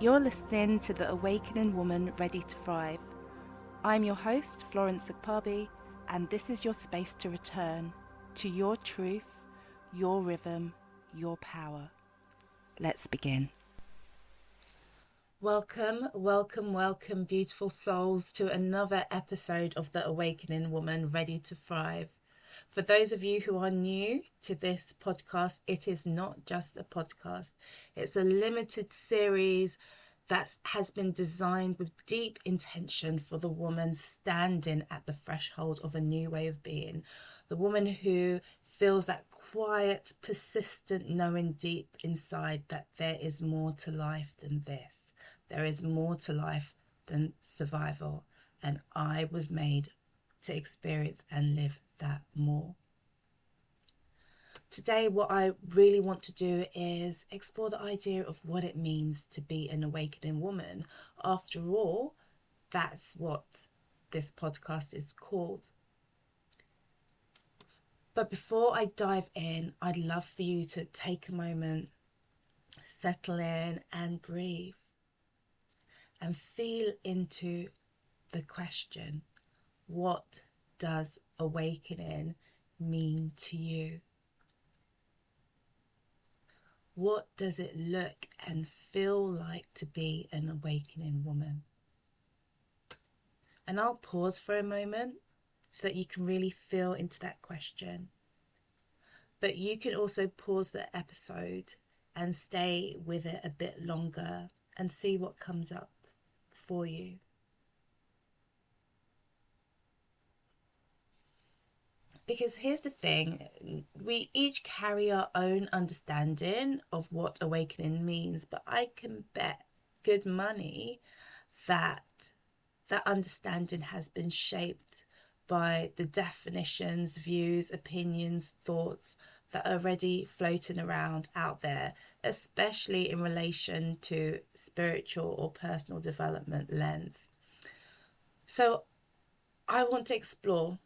You're listening to The Awakening Woman Ready to Thrive. I'm your host, Florence, and this is your space to return to your truth, your rhythm, your power. Let's begin. Welcome, beautiful souls, to another episode of The Awakening Woman Ready to Thrive. For those of you who are new to this podcast, it is not just a podcast. It's a limited series that has been designed with deep intention for the woman standing at the threshold of a new way of being. The woman who feels that quiet, persistent knowing deep inside that there is more to life than this. There is more to life than survival. And I was made to experience and live that more. Today, what I really want to do is explore the idea of what it means to be an awakening woman. After all, that's what this podcast is called. But before I dive in, I'd love for you to take a moment, settle in and breathe and feel into the question, what does awakening mean to you? What does it look and feel like to be an awakening woman? And I'll pause for a moment so that you can really feel into that question. But you can also pause the episode and stay with it a bit longer and see what comes up for you. Because here's the thing, we each carry our own understanding of what awakening means, but I can bet good money that understanding has been shaped by the definitions, views, opinions, thoughts that are already floating around out there, especially in relation to spiritual or personal development lens. So I want to explore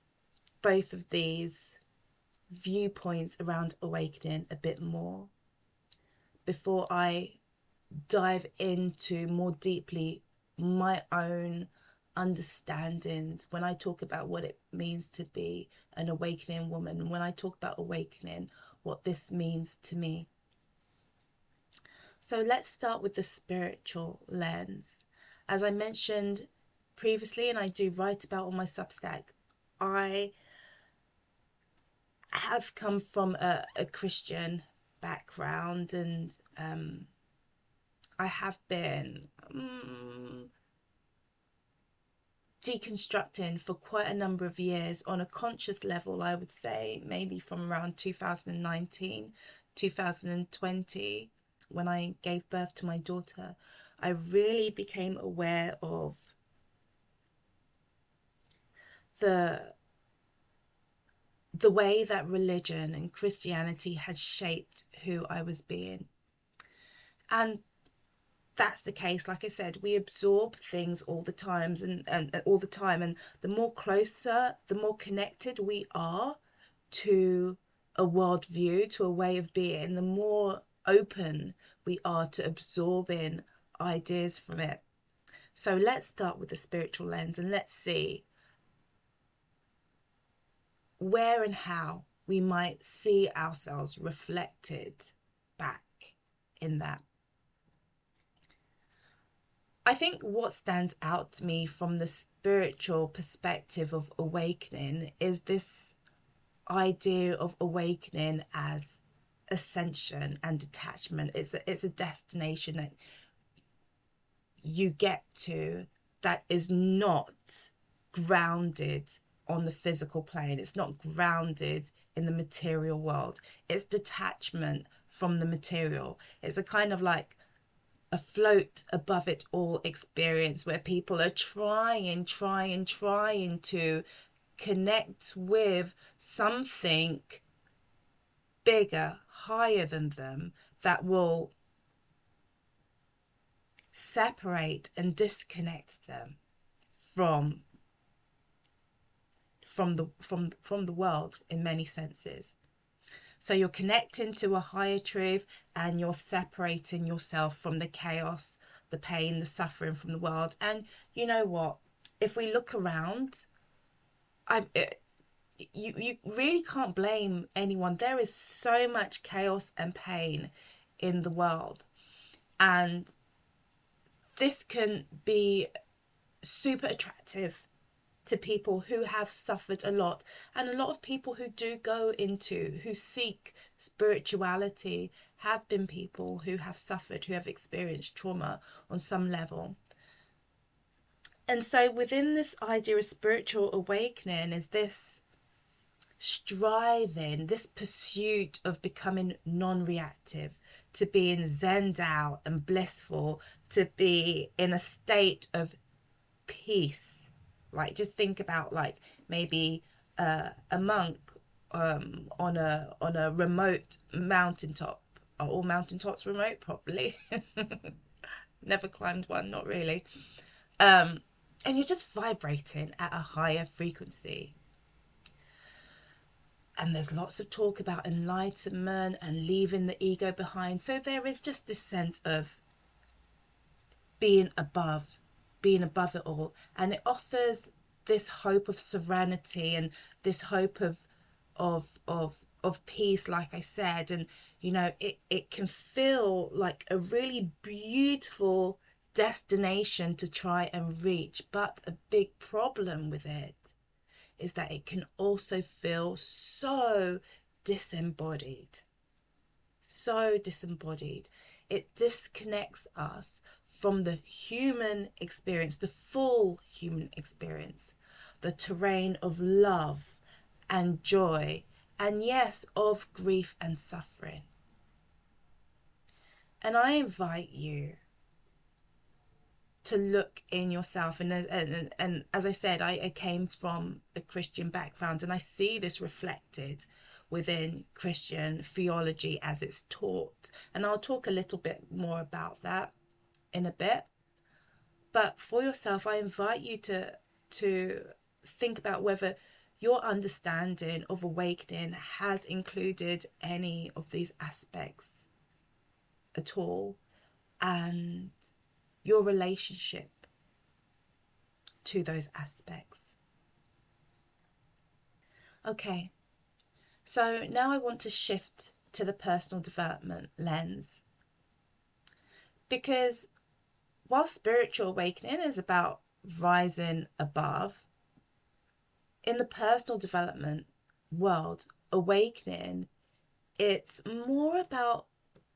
both of these viewpoints around awakening a bit more before I dive into more deeply my own understandings when I talk about what it means to be an awakening woman, and when I talk about awakening, what this means to me. So let's start with the spiritual lens. As I mentioned previously, and I do write about on my Substack, I have come from a Christian background, and I have been deconstructing for quite a number of years on a conscious level. I would say maybe from around 2019, 2020, when I gave birth to my daughter, I really became aware of the way that religion and Christianity had shaped who I was being. And that's the case. Like I said, we absorb things all the time, and all the time, and the more closer, the more connected we are to a worldview, to a way of being, the more open we are to absorbing ideas from it. So let's start with the spiritual lens, and let's see where and how we might see ourselves reflected back in that. I think what stands out to me from the spiritual perspective of awakening is this idea of awakening as ascension and detachment. It's a destination that you get to that is not grounded on the physical plane. It's not grounded in the material world. It's detachment from the material. It's a kind of like a float above it all experience where people are trying to connect with something bigger, higher than them, that will separate and disconnect them from the world in many senses. So you're connecting to a higher truth, and you're separating yourself from the chaos, the pain, the suffering from the world. And you know what? If we look around, you really can't blame anyone. There is so much chaos and pain in the world. And this can be super attractive to people who have suffered a lot. And a lot of people who do go into, who seek spirituality, have been people who have suffered, who have experienced trauma on some level. And so within this idea of spiritual awakening is this striving, this pursuit of becoming non-reactive, to being zenned out and blissful, to be in a state of peace. Like, just think about, like, maybe a monk on a remote mountaintop. Are all mountaintops remote? Probably. Never climbed one, not really. And you're just vibrating at a higher frequency. And there's lots of talk about enlightenment and leaving the ego behind. So there is just this sense of being above it all. And it offers this hope of serenity and this hope of peace, like I said. And, you know, it can feel like a really beautiful destination to try and reach. But a big problem with it is that it can also feel so disembodied. So disembodied. It disconnects us from the human experience, the full human experience, the terrain of love and joy, and yes, of grief and suffering. And I invite you to look in yourself. And as I said, I came from a Christian background, and I see this reflected within Christian theology as it's taught. And I'll talk a little bit more about that in a bit. But for yourself, I invite you to think about whether your understanding of awakening has included any of these aspects at all, and your relationship to those aspects. Okay, so now I want to shift to the personal development lens, because while spiritual awakening is about rising above, in the personal development world, awakening, it's more about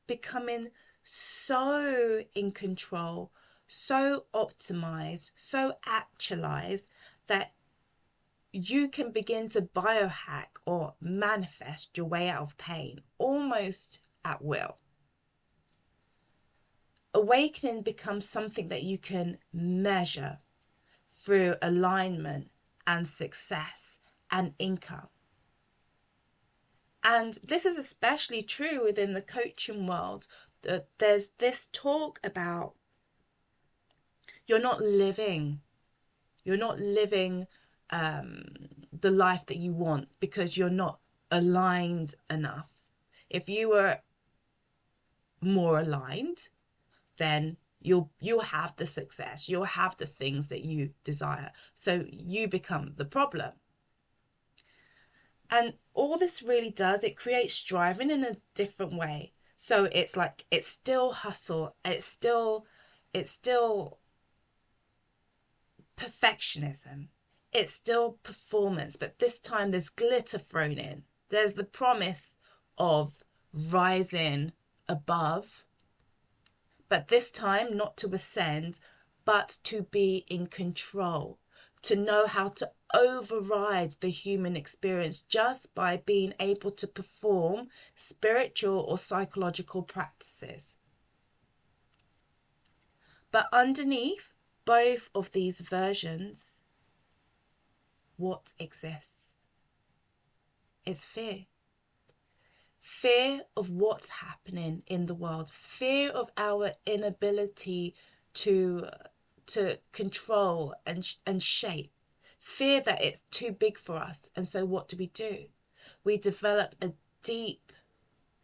becoming so in control, so optimized, so actualized that you can begin to biohack or manifest your way out of pain almost at will. Awakening becomes something that you can measure through alignment and success and income. And this is especially true within the coaching world. There's this talk about you're not living the life that you want because you're not aligned enough. If you were more aligned, then you'll have the success, you'll have the things that you desire. So you become the problem. And all this really does, it creates striving in a different way. So it's like, it's still hustle, it's still perfectionism, it's still performance, but this time there's glitter thrown in. There's the promise of rising above, but this time not to ascend, but to be in control, to know how to override the human experience just by being able to perform spiritual or psychological practices. But underneath both of these versions, what exists is fear. Fear of what's happening in the world, fear of our inability to control and shape, fear that it's too big for us. And so what do? We develop a deep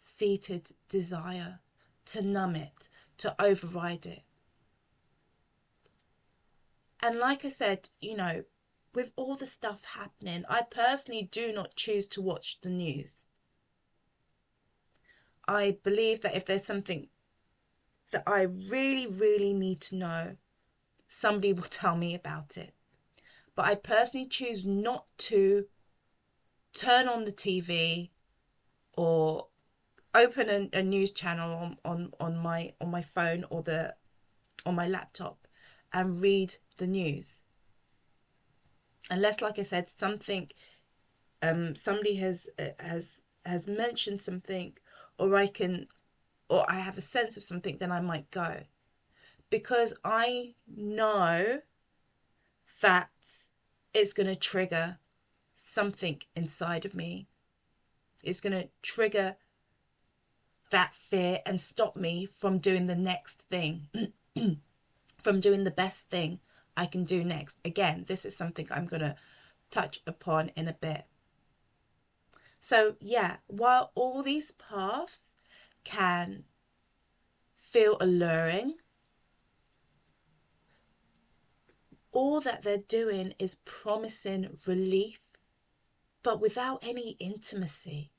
deep-seated desire to numb it, to override it. And like I said, with all the stuff happening, I personally do not choose to watch the news. I believe that if there's something that I really, really need to know, somebody will tell me about it. But I personally choose not to turn on the TV or open a news channel on my phone or on my laptop and read the news. Unless, like I said, somebody has mentioned something, or I have a sense of something, then I might go. Because I know that it's going to trigger something inside of me. It's going to trigger that fear and stop me from doing the next thing, from doing the best thing I can do next. Again, this is something I'm going to touch upon in a bit. So yeah, while all these paths can feel alluring, all that they're doing is promising relief, but without any intimacy.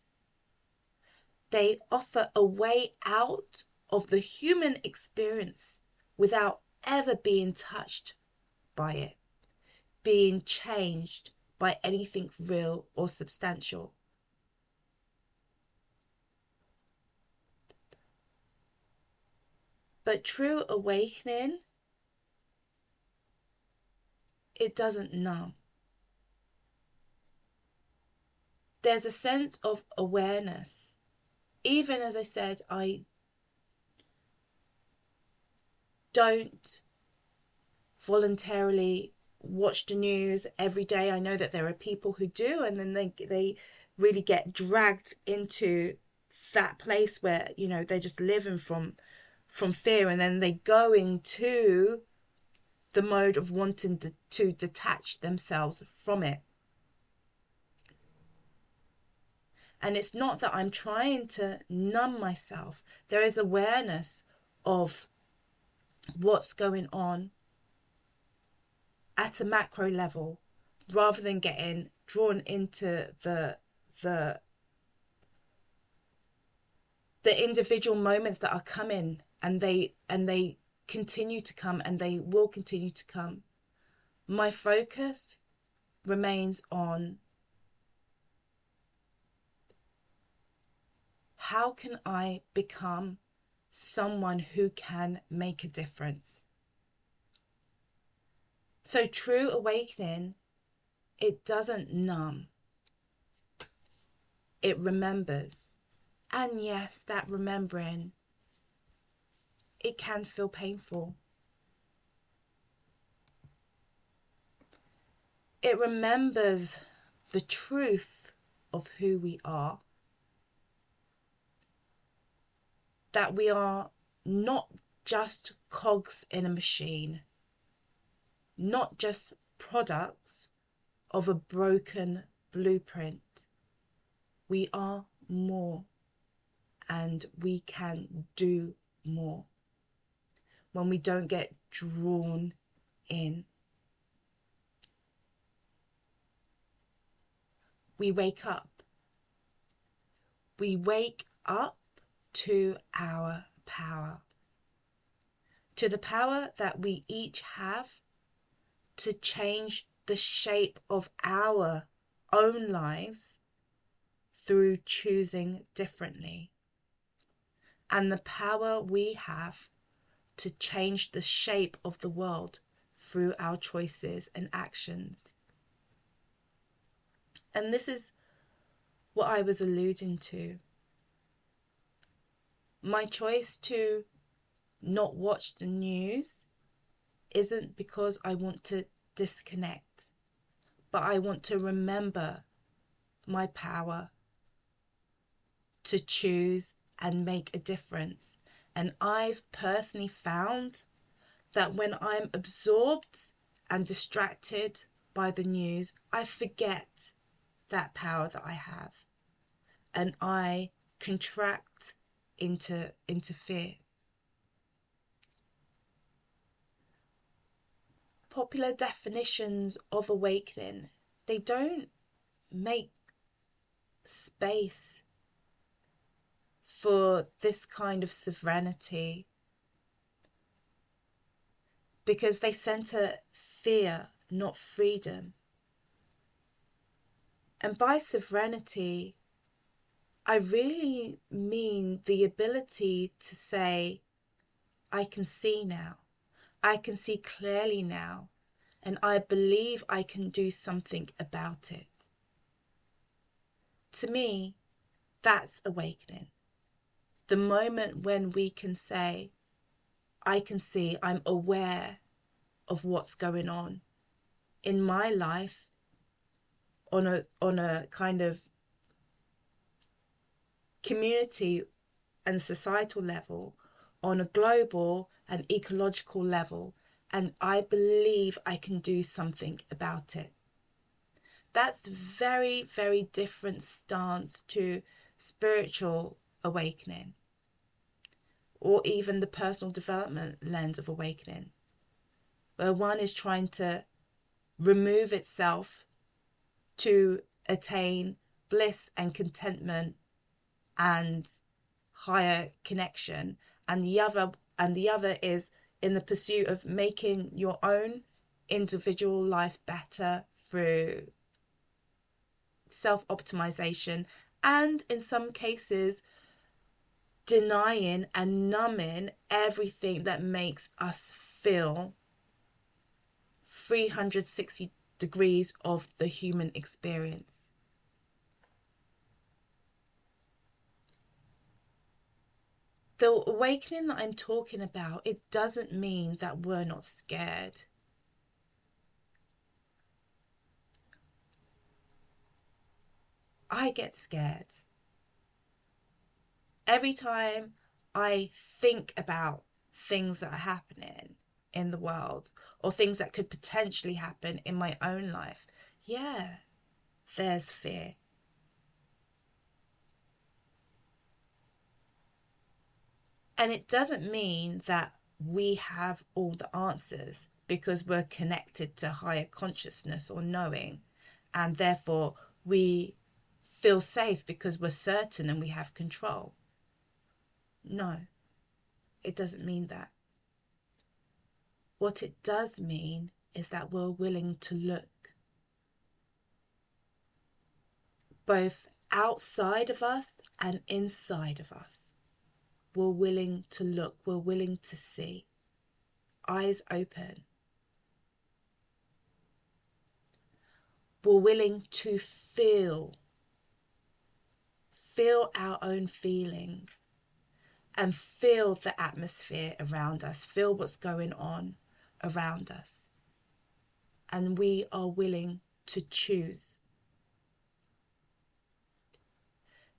They offer a way out of the human experience without ever being touched by it, being changed by anything real or substantial. But true awakening, it doesn't numb. There's a sense of awareness. Even as I said, I don't voluntarily watch the news every day. I know that there are people who do, and then they really get dragged into that place where, they're just living from fear, and then they go into the mode of wanting to detach themselves from it. And it's not that I'm trying to numb myself. There is awareness of what's going on at a macro level, rather than getting drawn into the individual moments that are coming, and they continue to come, and they will continue to come. My focus remains on how can I become someone who can make a difference. So true awakening, it doesn't numb. It remembers. And yes, that remembering, it can feel painful. It remembers the truth of who we are. That we are not just cogs in a machine, not just products of a broken blueprint. We are more, and we can do more when we don't get drawn in. We wake up. We wake up to our power, to the power that we each have to change the shape of our own lives through choosing differently, and the power we have to change the shape of the world through our choices and actions. And this is what I was alluding to. My choice to not watch the news isn't because I want to disconnect, but I want to remember my power to choose and make a difference. And I've personally found that when I'm absorbed and distracted by the news, I forget that power that I have. And I contract into fear. Popular definitions of awakening, they don't make space for this kind of serenity, because they center fear, not freedom. And by serenity, I really mean the ability to say, I can see now. I can see clearly now. And I believe I can do something about it. To me, that's awakening. The moment when we can say, I can see, I'm aware of what's going on in my life on a kind of community and societal level, on a global and ecological level, and I believe I can do something about it. That's very, very different stance to spiritual awakening, or even the personal development lens of awakening, where one is trying to remove itself to attain bliss and contentment and higher connection, and the other is in the pursuit of making your own individual life better through self-optimization, and in some cases denying and numbing everything that makes us feel 360 degrees of the human experience. The awakening that I'm talking about, it doesn't mean that we're not scared. I get scared. Every time I think about things that are happening in the world, or things that could potentially happen in my own life, yeah, there's fear. And it doesn't mean that we have all the answers because we're connected to higher consciousness or knowing, and therefore we feel safe because we're certain and we have control. No, it doesn't mean that. What it does mean is that we're willing to look both outside of us and inside of us. We're willing to look, we're willing to see, eyes open. We're willing to feel our own feelings and feel the atmosphere around us, feel what's going on around us. And we are willing to choose.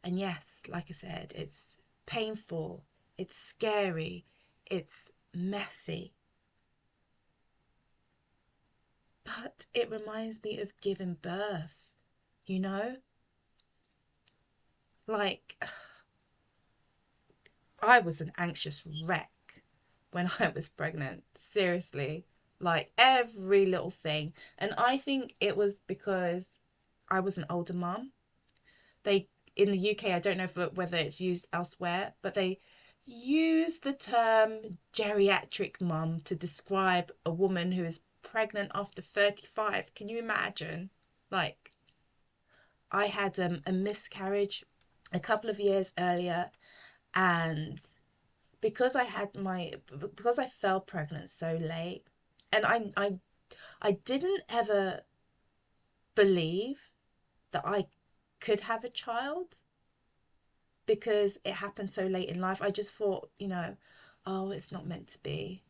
And yes, like I said, it's painful, it's scary, it's messy. But it reminds me of giving birth, you know? Like, I was an anxious wreck when I was pregnant, seriously, like every little thing. And I think it was because I was an older mum. In the UK, I don't know whether it's used elsewhere, but they use the term geriatric mum to describe a woman who is pregnant after 35. Can you imagine? Like, I had a miscarriage a couple of years earlier, and because I fell pregnant so late, and I didn't ever believe that I could have a child because it happened so late in life. I just thought, oh, it's not meant to be.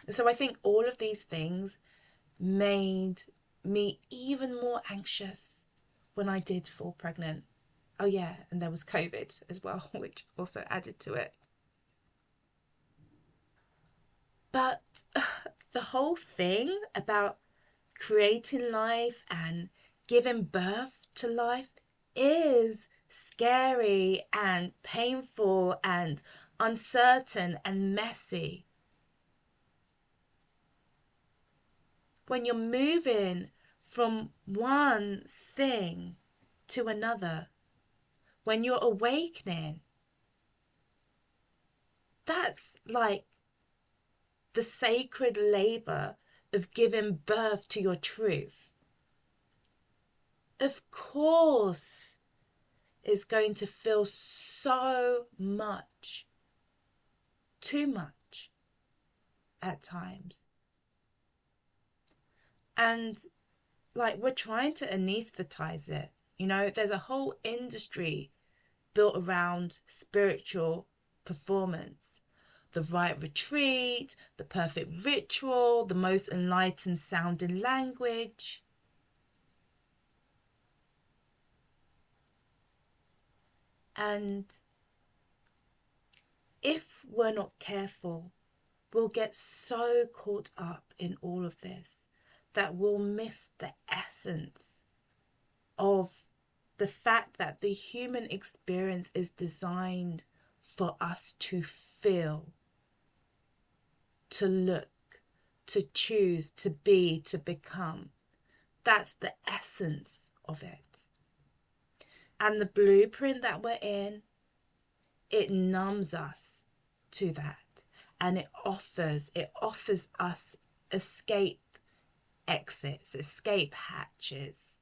So I think all of these things made me even more anxious when I did fall pregnant. Oh yeah, and there was COVID as well, which also added to it. But the whole thing about creating life and giving birth to life is scary and painful and uncertain and messy. When you're moving from one thing to another, when you're awakening, that's like the sacred labor of giving birth to your truth. Of course, it's going to feel so much, too much at times. And like, we're trying to anesthetize it. You know, there's a whole industry built around spiritual performance. The right retreat, the perfect ritual, the most enlightened sounding language. And if we're not careful, we'll get so caught up in all of this that we'll miss the essence of the fact that the human experience is designed for us to feel, to look, to choose, to be, to become. That's the essence of it. And the blueprint that we're in, it numbs us to that. And it offers us escape exits, escape hatches.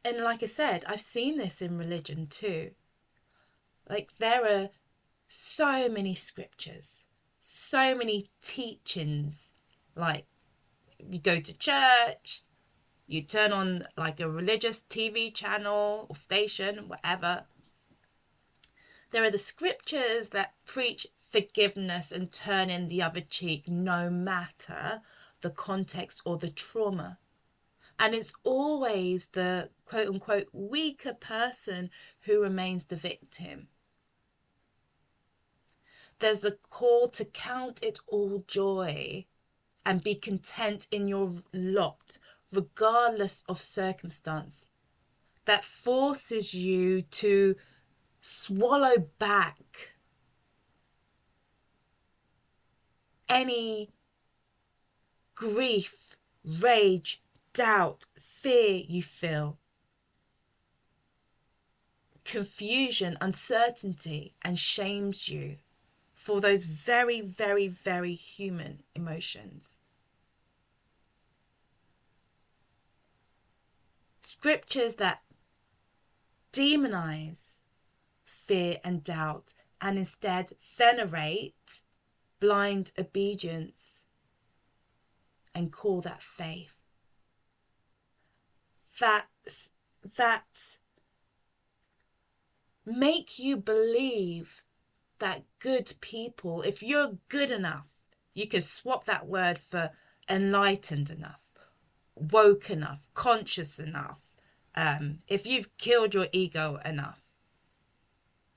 And like I said, I've seen this in religion too. Like, there are so many scriptures, so many teachings. Like, you go to church, you turn on like a religious TV channel or station, whatever. There are the scriptures that preach forgiveness and turning the other cheek no matter the context or the trauma. And it's always the quote unquote weaker person who remains the victim. There's the call to count it all joy and be content in your lot, regardless of circumstance. That forces you to swallow back any grief, rage, doubt, fear you feel, confusion, uncertainty, and shames you for those very, very, very human emotions. Scriptures that demonize fear and doubt and instead venerate blind obedience and call that faith. That make you believe that good people, if you're good enough, you can swap that word for enlightened enough, woke enough, conscious enough. If you've killed your ego enough,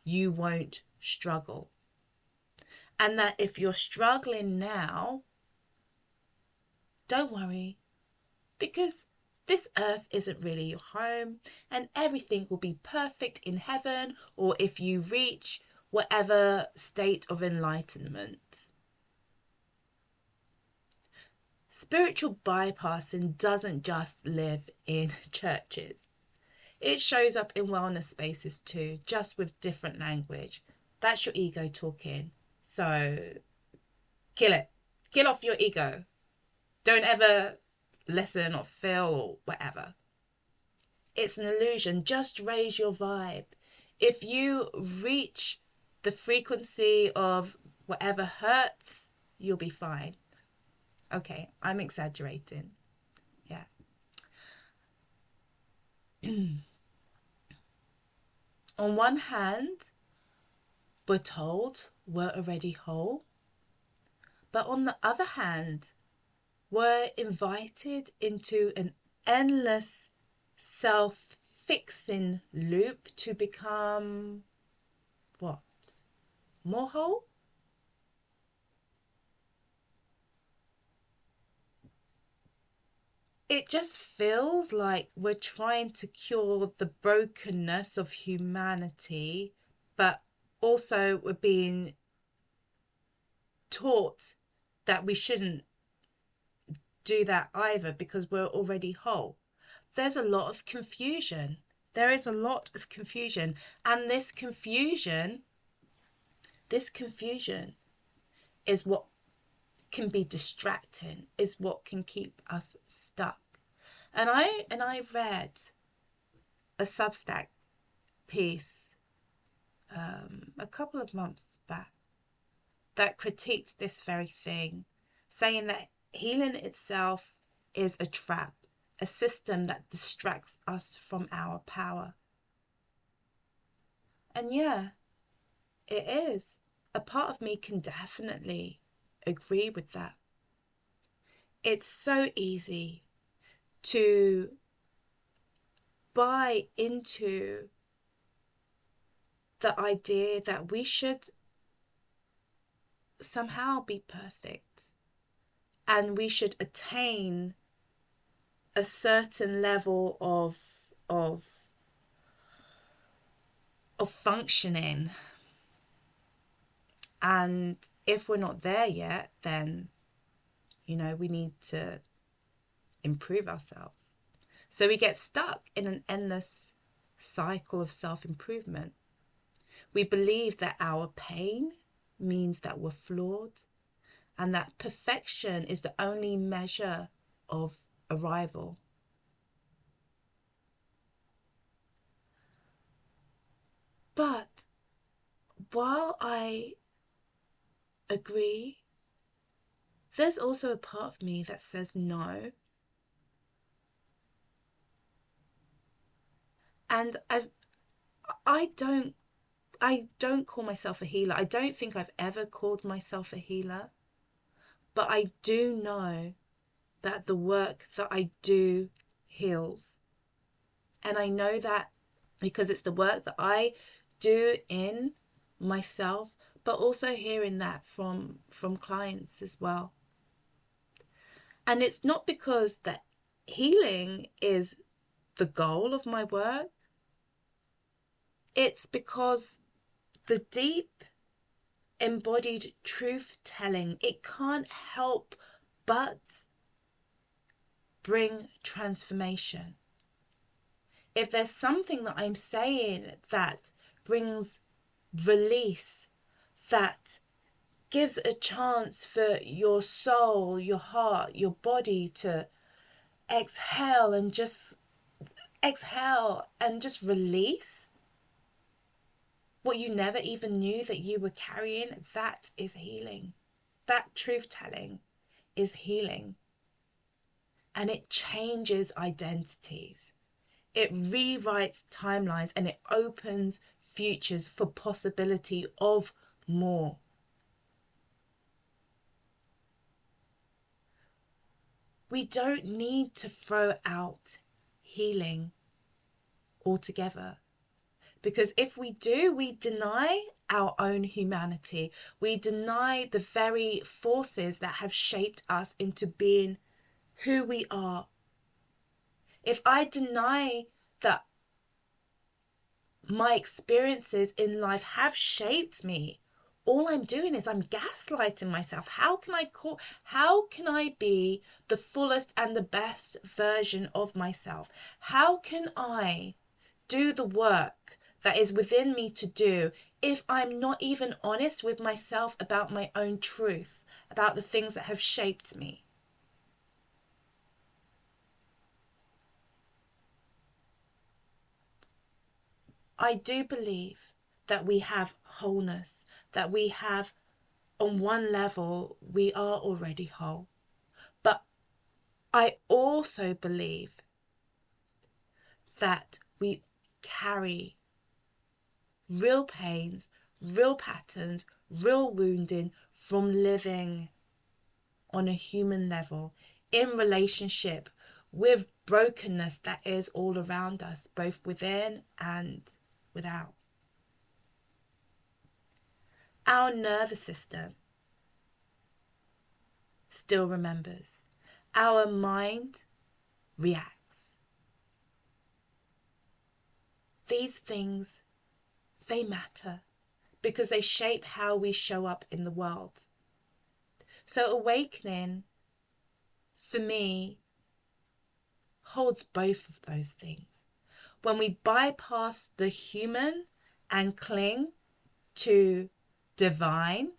you won't struggle. And that if you're struggling now, don't worry, because this earth isn't really your home and everything will be perfect in heaven, or if you reach whatever state of enlightenment. Spiritual bypassing doesn't just live in churches. It shows up in wellness spaces too, just with different language. That's your ego talking. So kill it. Kill off your ego. Don't ever listen or feel or whatever. It's an illusion. Just raise your vibe. If you reach the frequency of whatever hurts, you'll be fine. Okay, I'm exaggerating. Yeah. On one hand, we're told we're already whole. But on the other hand, we're invited into an endless self-fixing loop to become what? More whole? it just feels like we're trying to cure the brokenness of humanity, but also we're being taught that we shouldn't do that either because we're already whole. There's a lot of confusion. There is a lot of confusion. And this confusion is what can be distracting, is what can keep us stuck. And I read a Substack piece a couple of months back that critiqued this very thing, saying that healing itself is a trap, a system that distracts us from our power. And yeah, it is. A part of me can definitely agree with that. It's so easy to buy into the idea that we should somehow be perfect and we should attain a certain level of functioning, and if we're not there yet, then we need to improve ourselves. So we get stuck in an endless cycle of self-improvement. We believe that our pain means that we're flawed and that perfection is the only measure of arrival. But while I agree, there's also a part of me that says no. And I don't call myself a healer. I don't think I've ever called myself a healer. But I do know that the work that I do heals. And I know that because it's the work that I do in myself, but also hearing that from clients as well. And it's not because that healing is the goal of my work. It's because the deep embodied truth telling, it can't help but bring transformation. If there's something that I'm saying that brings release, that gives a chance for your soul, your heart, your body to exhale and just release what you never even knew that you were carrying, that is healing. That truth telling is healing. And it changes identities. It rewrites timelines and it opens futures for possibility of more. We don't need to throw out healing altogether. Because if we do, we deny our own humanity. We deny the very forces that have shaped us into being who we are. If I deny that my experiences in life have shaped me, all I'm doing is I'm gaslighting myself. How can I be the fullest and the best version of myself? How can I do the work that is within me to do if I'm not even honest with myself about my own truth, about the things that have shaped me? I do believe that we have wholeness, that we have, on one level, we are already whole. But I also believe that we carry real pains, real patterns, real wounding from living on a human level in relationship with brokenness that is all around us, both within and without. Our nervous system still remembers. Our mind reacts. These things, they matter because they shape how we show up in the world. So awakening, for me, holds both of those things. When we bypass the human and cling to divine,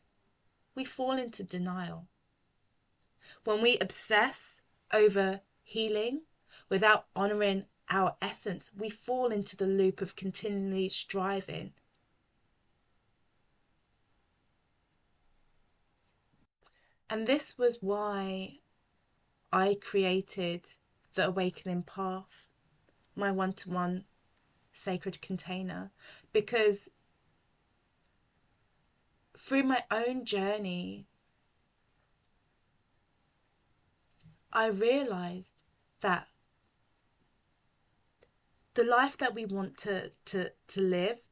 we fall into denial. When we obsess over healing without honoring our essence, we fall into the loop of continually striving. And this was why I created the Awakening Path, my one-to-one sacred container, because through my own journey, I realized that the life that we want to live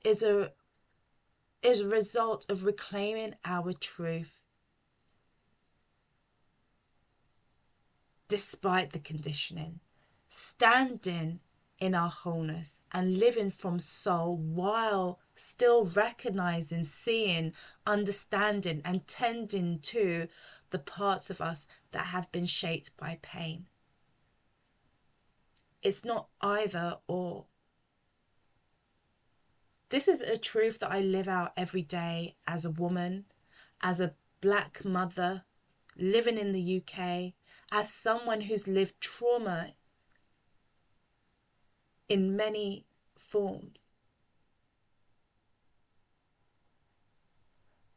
is a result of reclaiming our truth despite the conditioning, standing in our wholeness and living from soul while still recognizing, seeing, understanding and tending to the parts of us that have been shaped by pain. It's not either or. This is a truth that I live out every day as a woman, as a Black mother living in the UK, as someone who's lived trauma in many forms.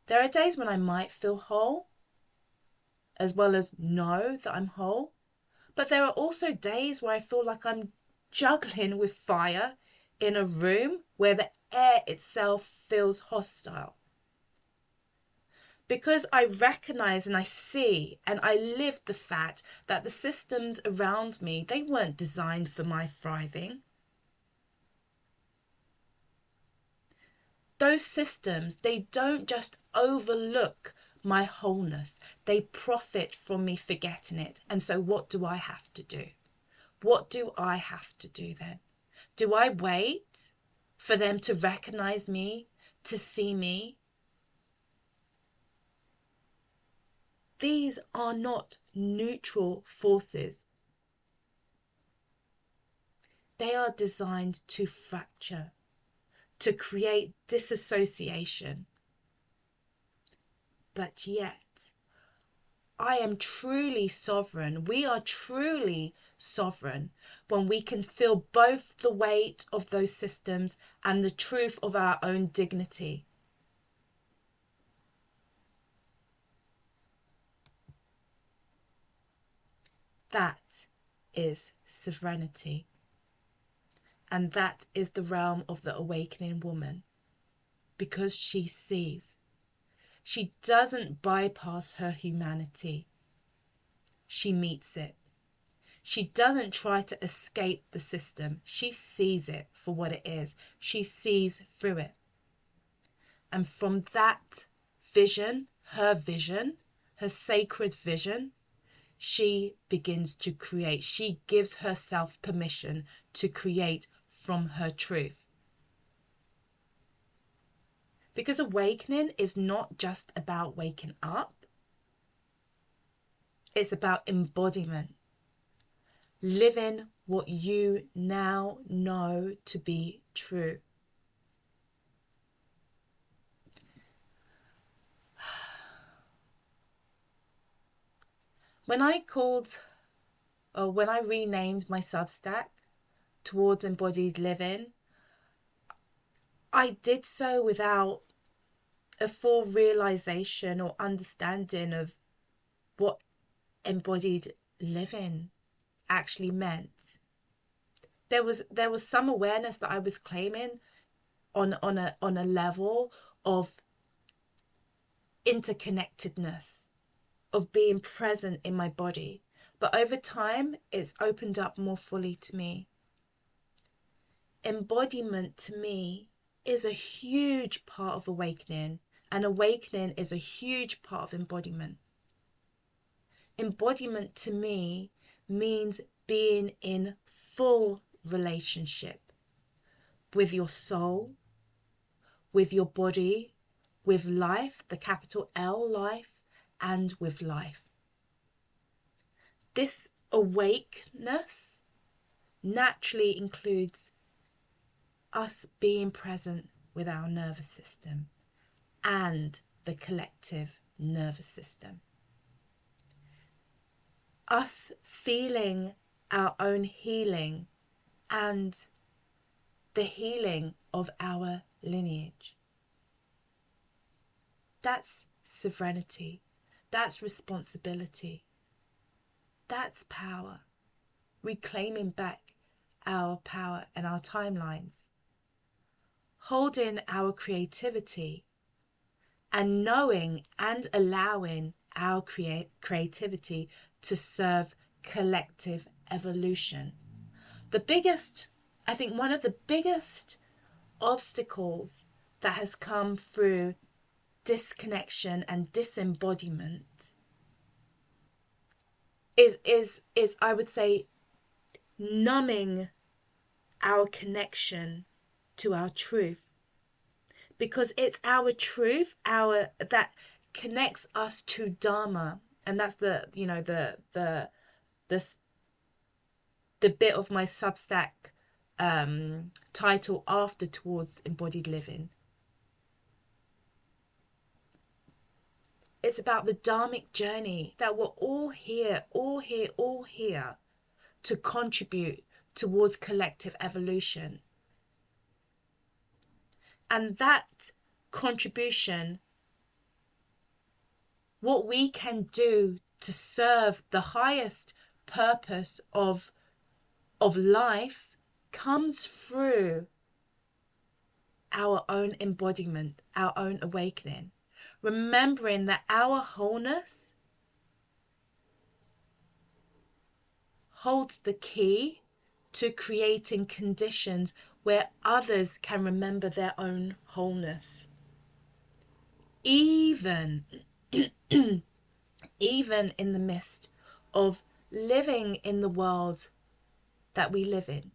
There are days when I might feel whole, as well as know that I'm whole. But there are also days where I feel like I'm juggling with fire in a room where the air itself feels hostile. Because I recognize and I see and I live the fact that the systems around me, they weren't designed for my thriving. Those systems, they don't just overlook my wholeness. They profit from me forgetting it. And so what do I have to do? What do I have to do then? Do I wait for them to recognize me, to see me? These are not neutral forces. They are designed to fracture, to create disassociation. But yet, I am truly sovereign. We are truly sovereign when we can feel both the weight of those systems and the truth of our own dignity. That is sovereignty. And that is the realm of the awakening woman, because she sees. She doesn't bypass her humanity. She meets it. She doesn't try to escape the system. She sees it for what it is. She sees through it. And from that vision, her sacred vision, she begins to create. She gives herself permission to create from her truth. Because awakening is not just about waking up. It's about embodiment. Living what you now know to be true. When I renamed my Substack towards Embodied Living, I did so without a full realization or understanding of what embodied living actually meant. There was some awareness that I was claiming on a level of interconnectedness, of being present in my body. But over time, it's opened up more fully to me. Embodiment to me is a huge part of awakening, and awakening is a huge part of embodiment. Embodiment to me means being in full relationship with your soul, with your body, with life, the capital L life, and with life. This awakeness naturally includes us being present with our nervous system and the collective nervous system. Us feeling our own healing and the healing of our lineage. That's sovereignty. That's responsibility. That's power. Reclaiming back our power and our timelines. Holding our creativity and knowing and allowing our creativity to serve collective evolution. I think one of the biggest obstacles that has come through disconnection and disembodiment is I would say numbing our connection to our truth, because it's our truth that connects us to Dharma, and that's the bit of my Substack title after towards embodied living. It's about the dharmic journey, that we're all here to contribute towards collective evolution. And that contribution, what we can do to serve the highest purpose of life, comes through our own embodiment, our own awakening. Remembering that our wholeness holds the key to creating conditions where others can remember their own wholeness. Even in the midst of living in the world that we live in.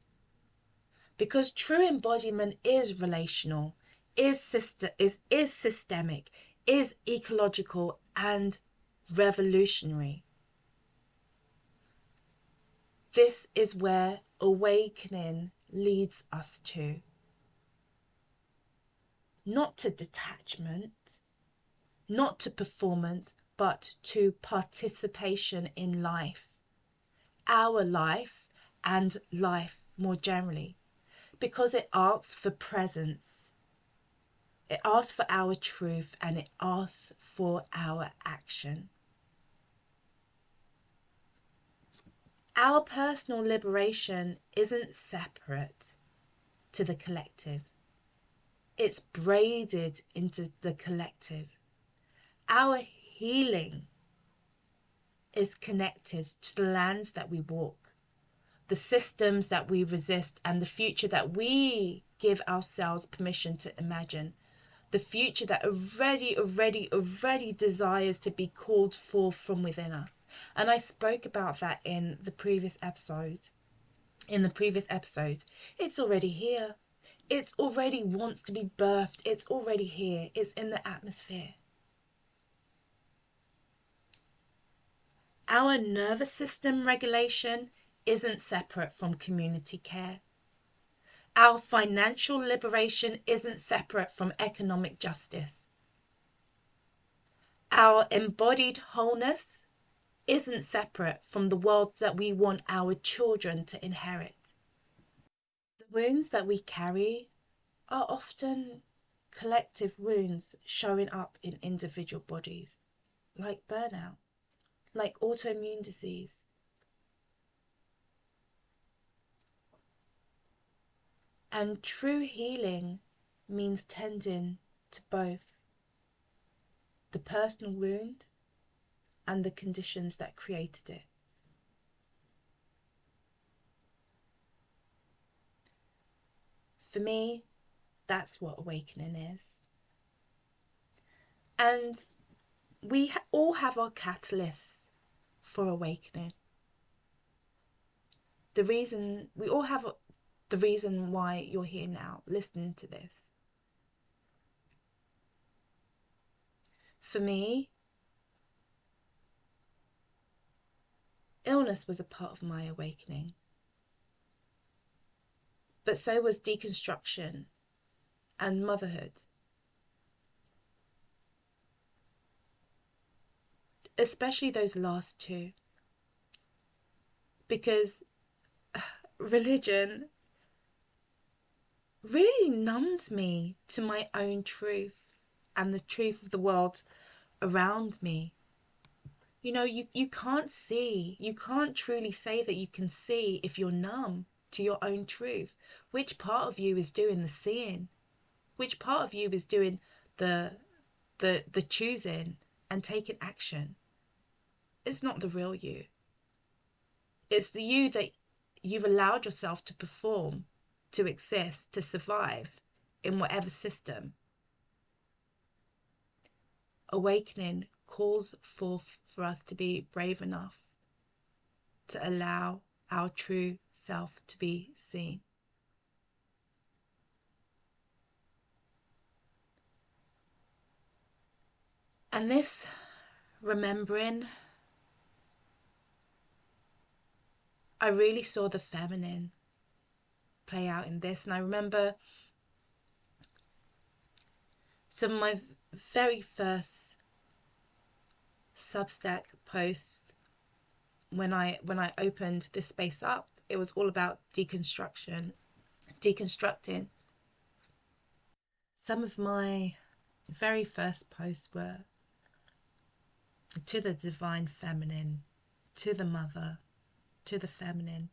Because true embodiment is relational, is systemic, is ecological and revolutionary. This is where awakening leads us to. Not to detachment, not to performance, but to participation in life. Our life and life more generally. Because it asks for presence. It asks for our truth and it asks for our action. Our personal liberation isn't separate to the collective. It's braided into the collective. Our healing is connected to the lands that we walk, the systems that we resist, and the future that we give ourselves permission to imagine. The future that already desires to be called forth from within us. And I spoke about that in the previous episode. It's already here. It already wants to be birthed. It's already here. It's in the atmosphere. Our nervous system regulation isn't separate from community care. Our financial liberation isn't separate from economic justice. Our embodied wholeness isn't separate from the world that we want our children to inherit. The wounds that we carry are often collective wounds showing up in individual bodies, like burnout, like autoimmune disease. And true healing means tending to both the personal wound and the conditions that created it. For me, that's what awakening is. And we all have our catalysts for awakening. we all have the reason why you're here now, listening to this. For me, illness was a part of my awakening. But so was deconstruction and motherhood. Especially those last two. Because religion really numbed me to my own truth and the truth of the world around me. You know, you can't see, you can't truly say that you can see if you're numb to your own truth. Which part of you is doing the seeing? Which part of you is doing the choosing and taking action? It's not the real you. It's the you that you've allowed yourself to perform, to exist, to survive in whatever system. Awakening calls forth for us to be brave enough to allow our true self to be seen. And this remembering, I really saw the feminine play out in this. And I remember some of my very first Substack posts when I opened this space up. It was all about deconstructing. Some of my very first posts were to the divine feminine, to the mother, to the feminine.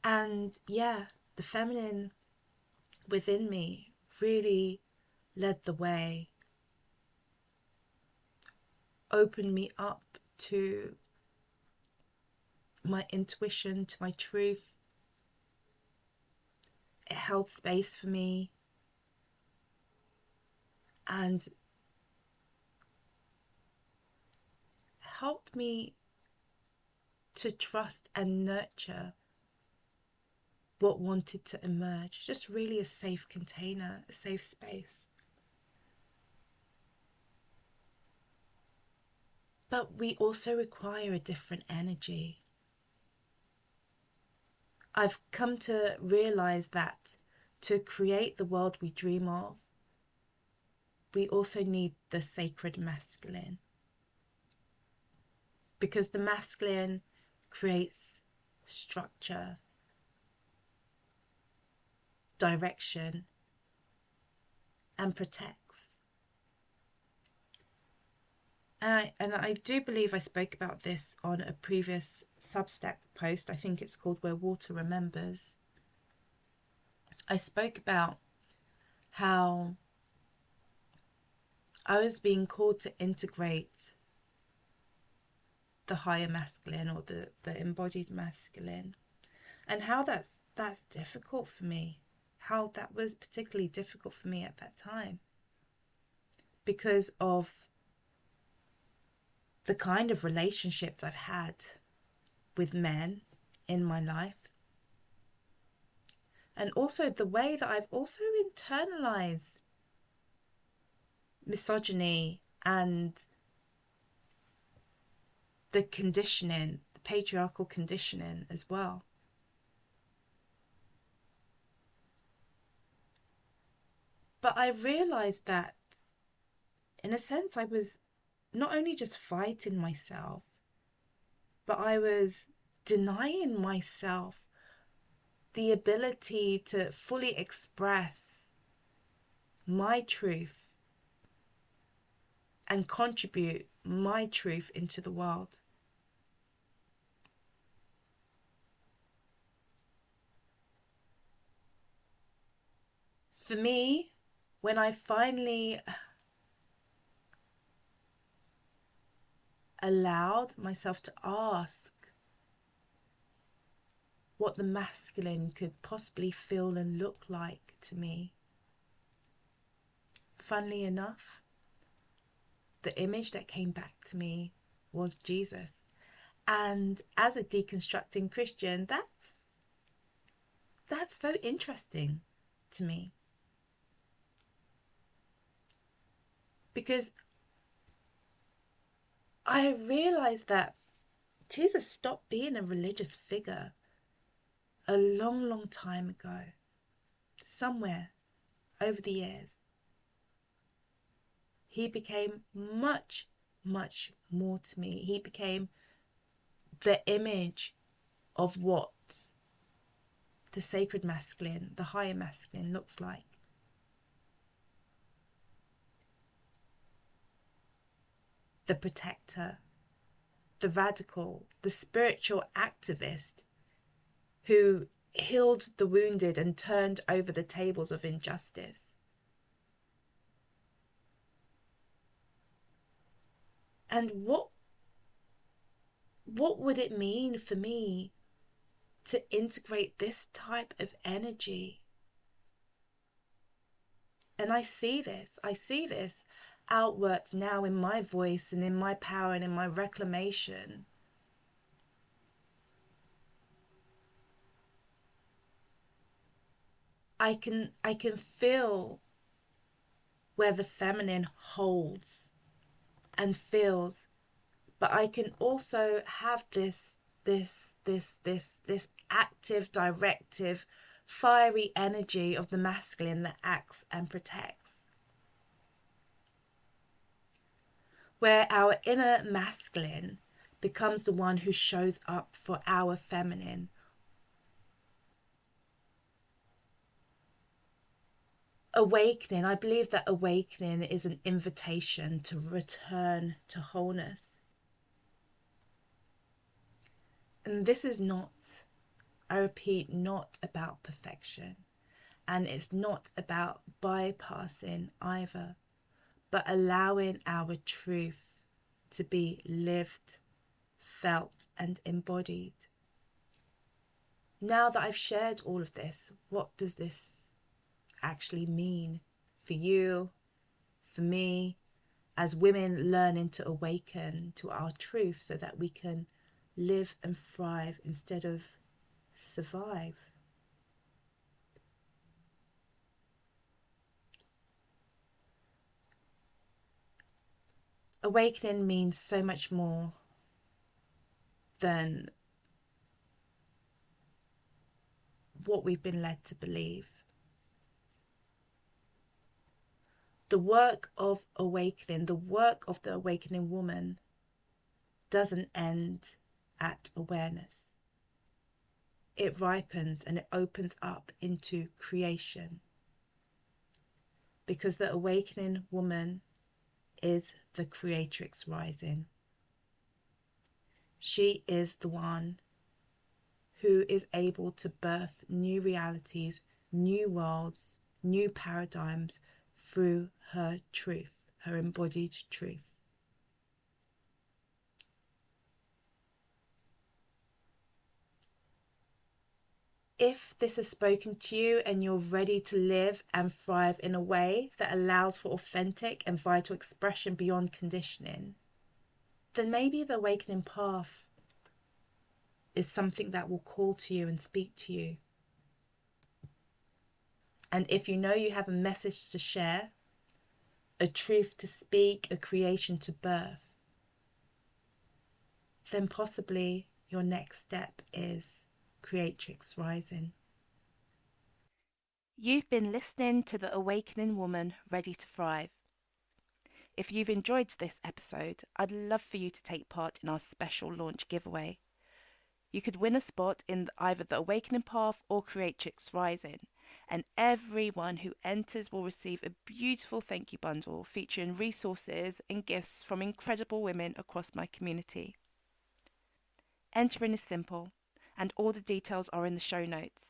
And yeah, the feminine within me really led the way, opened me up to my intuition, to my truth. It held space for me and helped me to trust and nurture what wanted to emerge. Just really a safe container, a safe space. But we also require a different energy. I've come to realize that to create the world we dream of, we also need the sacred masculine. Because the masculine creates structure, direction, and protects. And I do believe I spoke about this on a previous Substack post. I think it's called Where Water Remembers. I spoke about how I was being called to integrate the higher masculine or the embodied masculine, and how that's difficult for me, how that was particularly difficult for me at that time because of the kind of relationships I've had with men in my life, and also the way that I've also internalized misogyny and the conditioning, the patriarchal conditioning as well. But I realized that, in a sense, I was not only just fighting myself, but I was denying myself the ability to fully express my truth and contribute my truth into the world. For me, when I finally allowed myself to ask what the masculine could possibly feel and look like to me, funnily enough, the image that came back to me was Jesus. And as a deconstructing Christian, that's so interesting to me. Because I realized that Jesus stopped being a religious figure a long, long time ago, somewhere over the years. He became much, much more to me. He became the image of what the sacred masculine, the higher masculine looks like. The protector, the radical, the spiritual activist who healed the wounded and turned over the tables of injustice. And what would it mean for me to integrate this type of energy? And I see this outworked now in my voice and in my power and in my reclamation. I can feel where the feminine holds and feels, but I can also have this active, directive, fiery energy of the masculine that acts and protects. Where our inner masculine becomes the one who shows up for our feminine. Awakening, I believe that awakening is an invitation to return to wholeness. And this is not, I repeat, not about perfection. And it's not about bypassing either, but allowing our truth to be lived, felt, and embodied. Now that I've shared all of this, what does this actually mean for you, for me, as women learning to awaken to our truth so that we can live and thrive instead of survive? Awakening means so much more than what we've been led to believe. The work of awakening, the work of the awakening woman doesn't end at awareness. It ripens and it opens up into creation. Because the awakening woman is the creatrix rising. She is the one who is able to birth new realities, new worlds, new paradigms through her truth, her embodied truth. If this has spoken to you and you're ready to live and thrive in a way that allows for authentic and vital expression beyond conditioning, then maybe the awakening path is something that will call to you and speak to you. And if you know you have a message to share, a truth to speak, a creation to birth, then possibly your next step is creatrix rising. You've been listening to the Awakening Woman Ready to Thrive. If you've enjoyed this episode, I'd love for you to take part in our special launch giveaway. You could win a spot in either the Awakening Path or Creatrix Rising, and everyone who enters will receive a beautiful thank you bundle featuring resources and gifts from incredible women across my community. Entering is simple, and all the details are in the show notes.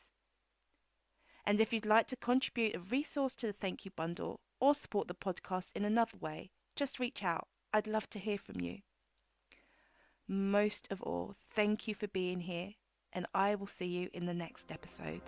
And if you'd like to contribute a resource to the thank you bundle or support the podcast in another way, just reach out. I'd love to hear from you. Most of all, thank you for being here, and I will see you in the next episode.